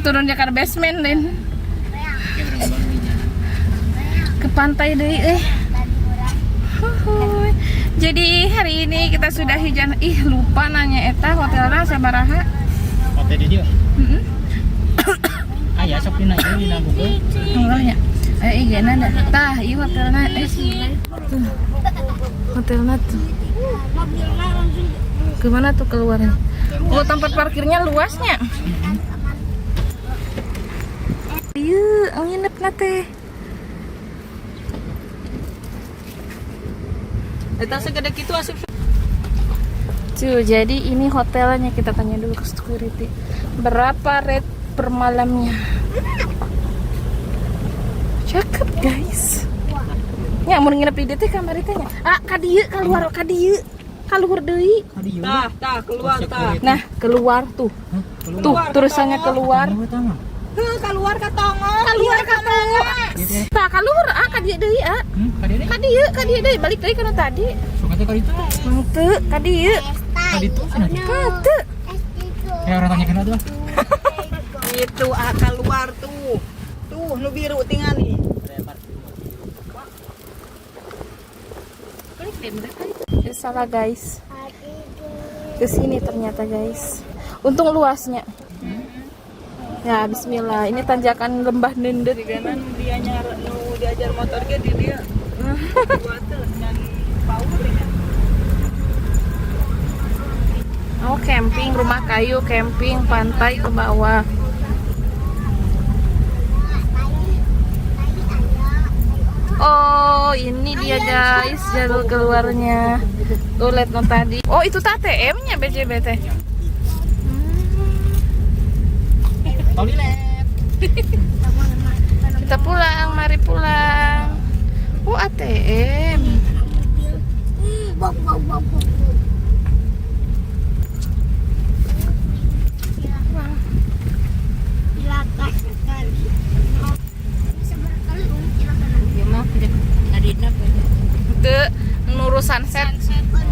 Turun dia ke basement Den. Ke pantai deh. Jadi hari ini kita sudah hujan. Lupa nanya eta hotelnya sabaraha. Hotel di dia. Aya sok dina ieu dina Google. Enggak nya. Igana da. Tah, ieu hotelna tuh. Hotelna tuh. Kemana tuh keluarnya? Oh, tempat parkirnya luasnya. Ieu, nginep na teh. Eta segede kitu asup. Tuh, jadi ini hotelnya, kita tanya dulu ke security. Berapa rate per malamnya? Cakep, guys. Nya mun nginep di dieu teh kamar tanya. Ka dieu keluar ka dieu. Keluar deui. Tah, keluar tah. Nah, keluar tuh. Tuh, tulisannya keluar. Keluar ka tongo. Keluar ka tongo. Tah, keluar ka dieu deui Ka dieu deui balik deui kana tadi. Sok teh ka ditu. Henteu, ka dieu. Ka ditu cenah. Henteu. Ya orang tanya kana tuh. Itu keluar tuh. Tuh nu biru tinggal nih. Salah guys. Kesini ternyata guys. Untung luasnya. Ya bismillah. Ini tanjakan lembah Nendet. Kanan dia diajar motor ge di dia. Buat dan power ya. Oh camping, rumah kayu, camping, pantai ke bawah. Oh ini dia guys jalur keluarnya. Tuh lihat no tadi. Oh itu ATM-nya BJBT. Toilet. Kita pulang, mari pulang. Oh ATM. Itu nuru sunset.